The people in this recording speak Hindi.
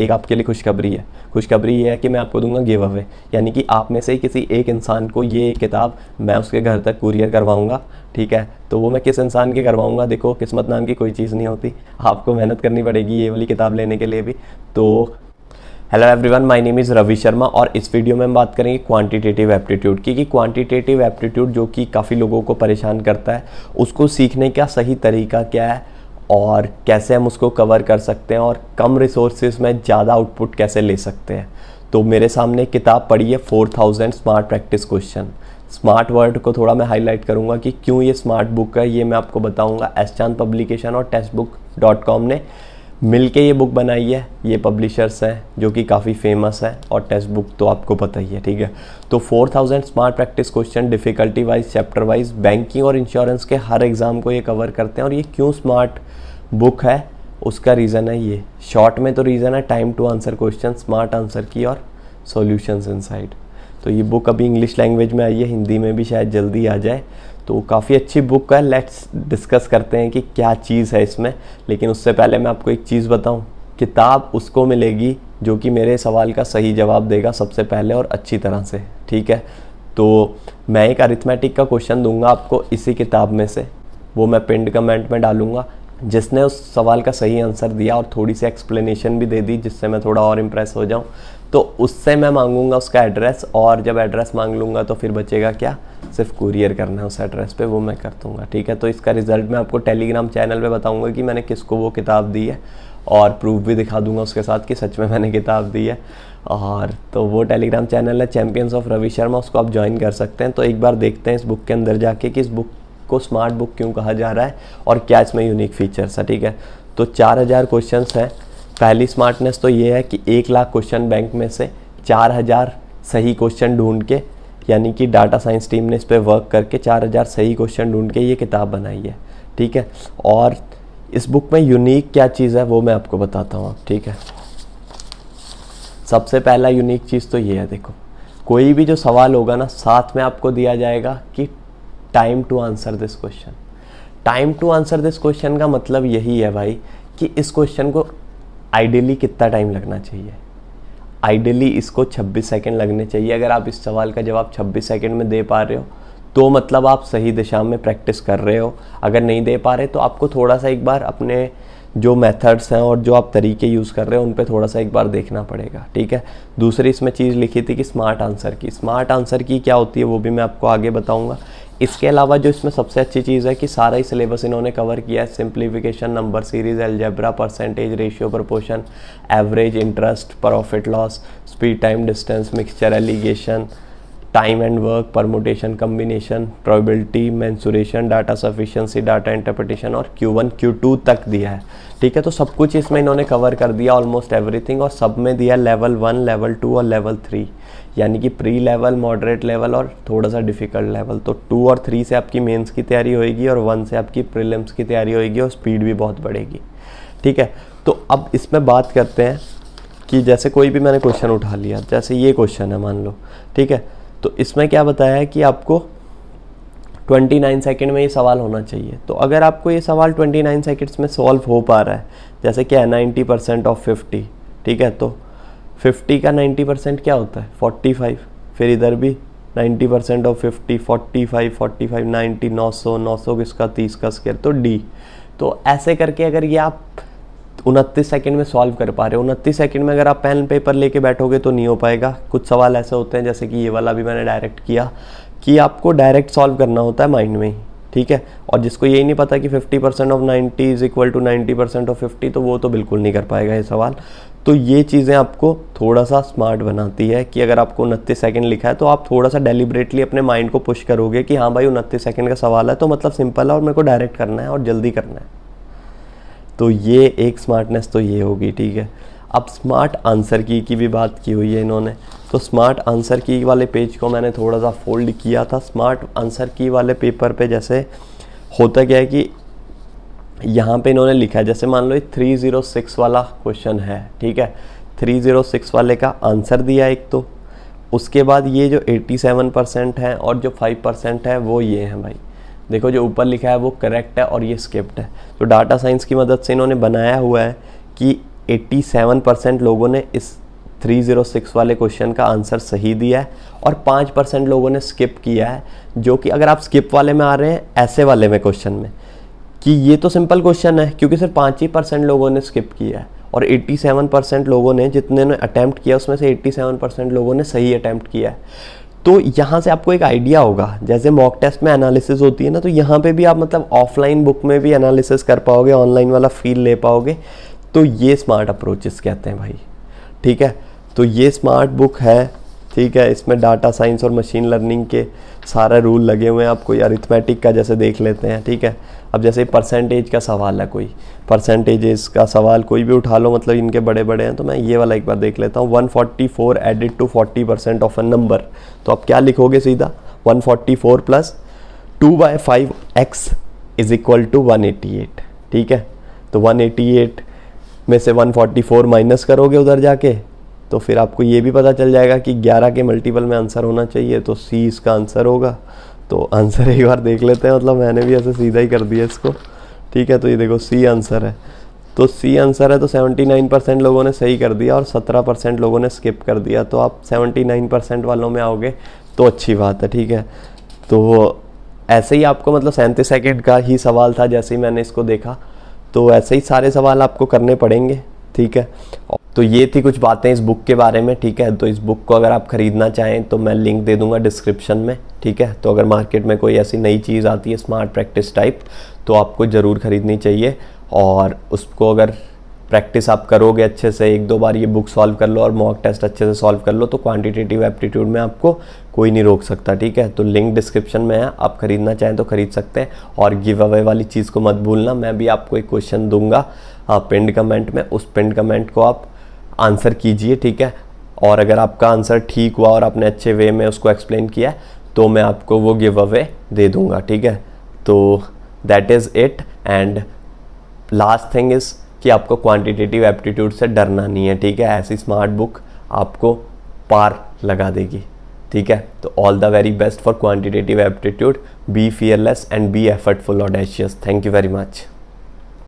एक आपके लिए खुशखबरी है। खुशखबरी ये है कि मैं आपको दूंगा गिव अवे, यानी कि आप में से किसी एक इंसान को ये किताब मैं उसके घर तक कुरियर करवाऊंगा। ठीक है, तो वो मैं किस इंसान के करवाऊंगा, देखो किस्मत नाम की कोई चीज़ नहीं होती, आपको मेहनत करनी पड़ेगी ये वाली किताब लेने के लिए भी। तो hello everyone, my name is Ravi Sharma और इस वीडियो में हम बात करेंगे क्वांटिटेटिव एप्टीट्यूड की, कि क्वांटिटेटिव एप्टीट्यूड जो कि काफ़ी लोगों को परेशान करता है, उसको सीखने का सही तरीका क्या है और कैसे हम उसको कवर कर सकते हैं और कम रिसोर्सेज में ज़्यादा आउटपुट कैसे ले सकते हैं। तो मेरे सामने एक किताब पड़ी है 4000 smart practice question. Smart word को थोड़ा मैं हाईलाइट करूंगा कि क्यों ये स्मार्ट बुक है, ये मैं आपको बताऊंगा। एस चांद पब्लिकेशन और टेक्स्टबुक.com ने मिलके ये बुक बनाई है। ये पब्लिशर्स हैं जो कि काफ़ी फेमस है और टेक्स्ट बुक तो आपको पता ही है। ठीक है, तो 4000 smart practice question difficulty wise, chapter wise, banking और इंश्योरेंस के हर एग्ज़ाम को ये कवर करते हैं। और ये क्यों स्मार्ट बुक है उसका रीज़न है ये, शॉर्ट में तो रीज़न है time to answer question, smart answer की और सॉल्यूशंस इनसाइड। तो ये बुक अभी इंग्लिश लैंग्वेज में आई है, हिंदी में भी शायद जल्दी आ जाए। तो काफ़ी अच्छी बुक है। लेट्स डिस्कस करते हैं कि क्या चीज़ है इसमें। लेकिन उससे पहले मैं आपको एक चीज़ बताऊं, किताब उसको मिलेगी जो कि मेरे सवाल का सही जवाब देगा सबसे पहले और अच्छी तरह से। ठीक है, तो मैं एक अरिथमेटिक का क्वेश्चन दूंगा आपको इसी किताब में से, वो मैं पिंड कमेंट में डालूंगा। जिसने उस सवाल का सही आंसर दिया और थोड़ी सी एक्सप्लेनेशन भी दे दी जिससे मैं थोड़ा और इम्प्रेस हो जाऊं, तो उससे मैं मांगूंगा उसका एड्रेस, और जब एड्रेस मांग लूँगा तो फिर बचेगा क्या, सिर्फ कुरियर करना है उस एड्रेस पे, वो मैं कर दूँगा। ठीक है, तो इसका रिजल्ट मैं आपको टेलीग्राम चैनल पे बताऊँगा कि मैंने किसको वो किताब दी है, और प्रूफ भी दिखा दूँगा उसके साथ कि सच में मैंने किताब दी है। और तो वो टेलीग्राम चैनल है चैम्पियंस ऑफ रवि शर्मा, उसको आप ज्वाइन कर सकते हैं। तो एक बार देखते हैं इस बुक के अंदर जाके कि इस बुक को स्मार्ट बुक क्यों कहा जा रहा है और क्या इसमें यूनिक फीचर्स है। ठीक है, तो 4000 क्वेश्चन हैं। पहली स्मार्टनेस तो ये है कि 1 लाख क्वेश्चन बैंक में से 4000 सही क्वेश्चन ढूंढ के, यानी कि डाटा साइंस टीम ने इस पर वर्क करके 4000 सही क्वेश्चन ढूंढ के ये किताब बनाई है। ठीक है, और इस बुक में यूनिक क्या चीज़ है वो मैं आपको बताता हूँ। ठीक है, सबसे पहला यूनिक चीज़ तो ये है, देखो कोई भी जो सवाल होगा ना, साथ में आपको दिया जाएगा कि time to answer this question. Time to answer this question का मतलब यही है भाई कि इस क्वेश्चन को आइडियली कितना टाइम लगना चाहिए। आइडियली इसको 26 सेकंड लगने चाहिए। अगर आप इस सवाल का जवाब 26 सेकंड में दे पा रहे हो तो मतलब आप सही दिशा में प्रैक्टिस कर रहे हो। अगर नहीं दे पा रहे तो आपको थोड़ा सा एक बार अपने जो मेथड्स हैं और जो आप तरीके यूज़ कर रहे हो उन पे थोड़ा सा एक बार देखना पड़ेगा। ठीक है, दूसरी इसमें चीज़ लिखी थी कि स्मार्ट आंसर की। स्मार्ट आंसर की क्या होती है वो भी मैं आपको आगे बताऊंगा। इसके अलावा जो इसमें सबसे अच्छी चीज़ है कि सारा ही सिलेबस इन्होंने कवर किया है। Simplification, number series, algebra, percentage, ratio, proportion, average, interest, profit loss, speed, time, distance, mixture, alligation, time and work, permutation, combination, probability, mensuration, data sufficiency, data interpretation और Q1 Q2 तक दिया है। ठीक है, तो सब कुछ इसमें इन्होंने कवर कर दिया, ऑलमोस्ट एवरीथिंग। और सब में दिया लेवल 1, लेवल 2 और लेवल 3, यानी कि प्री लेवल, मॉडरेट लेवल और थोड़ा सा डिफ़िकल्ट लेवल। तो 2 और 3 से आपकी मेंस की तैयारी होएगी और 1 से आपकी प्रीलिम्स की तैयारी होएगी और स्पीड भी बहुत बढ़ेगी। ठीक है, तो अब इसमें बात करते हैं कि जैसे कोई भी मैंने क्वेश्चन उठा लिया, जैसे ये क्वेश्चन है मान लो। ठीक है, तो इसमें क्या बताया है कि आपको 29 सेकंड में ये सवाल होना चाहिए। तो अगर आपको ये सवाल 29 सेकंड्स में सॉल्व हो पा रहा है, जैसे क्या है 90% ऑफ 50, ठीक है, तो 50 का 90% क्या होता है 45। फिर इधर भी 90% ऑफ 50, 45, 45, 90, 900, 900 किसका 30 का स्क्वायर, तो डी। तो ऐसे करके अगर ये आप 29 सेकंड में सॉल्व कर पा रहे हो, 29 सेकंड में अगर आप पेन पेपर लेके बैठोगे तो नहीं हो पाएगा। कुछ सवाल ऐसे होते हैं जैसे कि ये वाला भी मैंने डायरेक्ट किया कि आपको डायरेक्ट सॉल्व करना होता है माइंड में ही। ठीक है, और जिसको यही नहीं पता कि 50% of 90 is equal to 90% of 50, तो वो तो बिल्कुल नहीं कर पाएगा ये सवाल। तो ये चीज़ें आपको थोड़ा सा स्मार्ट बनाती है कि अगर आपको 29 सेकंड लिखा है तो आप थोड़ा सा डेलिब्रेटली अपने माइंड को पुश करोगे कि हाँ भाई 29 सेकंड का सवाल है तो मतलब सिंपल है और मेरे को डायरेक्ट करना है और जल्दी करना है। तो ये एक स्मार्टनेस तो ये होगी। ठीक है, अब स्मार्ट आंसर की भी बात की हुई है इन्होंने। तो स्मार्ट आंसर की वाले पेज को मैंने थोड़ा सा फोल्ड किया था। स्मार्ट आंसर की वाले पेपर पे जैसे होता क्या है कि यहाँ पे इन्होंने लिखा है, जैसे मान लो ये 306 वाला क्वेश्चन है। ठीक है, 306 वाले का आंसर दिया एक, तो उसके बाद ये जो 87% है और जो 5% है वो ये है भाई। देखो जो ऊपर लिखा है वो करेक्ट है और ये स्किप्ड है। तो डाटा साइंस की मदद से इन्होंने बनाया हुआ है कि 87% लोगों ने इस 306 वाले क्वेश्चन का आंसर सही दिया है और 5% लोगों ने स्किप किया है, जो कि अगर आप स्किप वाले में आ रहे हैं, ऐसे वाले में क्वेश्चन में, कि ये तो सिंपल क्वेश्चन है क्योंकि सिर्फ 5% लोगों ने स्किप किया है और 87% लोगों ने, जितने ने अटैम्प्ट किया उसमें से 87% लोगों ने सही अटैम्प्ट किया है। तो यहाँ से आपको एक आइडिया होगा, जैसे मॉक टेस्ट में एनालिसिस होती है ना, तो यहाँ पे भी आप मतलब ऑफलाइन बुक में भी एनालिसिस कर पाओगे, ऑनलाइन वाला फील ले पाओगे। तो ये स्मार्ट अप्रोचेस कहते हैं भाई, ठीक है। तो ये स्मार्ट बुक है, ठीक है। इसमें डाटा साइंस और मशीन लर्निंग के सारे रूल लगे हुए हैं। आपको अरिथमेटिक का जैसे देख लेते हैं, ठीक है। अब जैसे परसेंटेज का सवाल है, कोई परसेंटेजेस का सवाल कोई भी उठा लो, मतलब इनके बड़े बड़े हैं, तो मैं ये वाला एक बार देख लेता हूँ। 144 added to 40% of a number, तो आप क्या लिखोगे सीधा, 144 plus 2/5x is equal to 188, ठीक है। तो 188 में से 144 माइनस करोगे उधर जाके, तो फिर आपको ये भी पता चल जाएगा कि 11 के मल्टीपल में आंसर होना चाहिए, तो सी इसका आंसर होगा। तो आंसर एक बार देख लेते हैं, मतलब मैंने भी ऐसे सीधा ही कर दिया इसको, ठीक है। तो ये देखो सी आंसर है, तो सी आंसर है, तो 79% लोगों ने सही कर दिया और 17% लोगों ने स्किप कर दिया। तो आप 79% वालों में आओगे तो अच्छी बात है, ठीक है। तो ऐसे ही आपको मतलब 37 सेकेंड का ही सवाल था, जैसे ही मैंने इसको देखा, तो ऐसे ही सारे सवाल आपको करने पड़ेंगे, ठीक है। तो ये थी कुछ बातें इस बुक के बारे में, ठीक है। तो इस बुक को अगर आप ख़रीदना चाहें तो मैं लिंक दे दूंगा डिस्क्रिप्शन में, ठीक है। तो अगर मार्केट में कोई ऐसी नई चीज़ आती है स्मार्ट प्रैक्टिस टाइप, तो आपको ज़रूर ख़रीदनी चाहिए। और उसको अगर प्रैक्टिस आप करोगे अच्छे से, 1-2 बार ये बुक सॉल्व कर लो और मॉक टेस्ट अच्छे से सॉल्व कर लो, तो क्वांटिटेटिव एप्टीट्यूड में आपको कोई नहीं रोक सकता, ठीक है। तो लिंक डिस्क्रिप्शन में है, आप ख़रीदना चाहें तो ख़रीद सकते हैं। और गिव अवे वाली चीज़ को मत भूलना, मैं भी आपको एक क्वेश्चन दूंगा पिंड कमेंट में, उस पिंड कमेंट को आप आंसर कीजिए, ठीक है। और अगर आपका आंसर ठीक हुआ और आपने अच्छे वे में उसको एक्सप्लेन किया, तो मैं आपको वो गिव अवे दे दूंगा, ठीक है। तो that is it. And last thing is कि आपको क्वांटिटेटिव एप्टीट्यूड से डरना नहीं है, ठीक है। ऐसी स्मार्ट बुक आपको पार लगा देगी, ठीक है। तो all the very best for quantitative aptitude, be fearless and be effortful audacious. Thank you very much.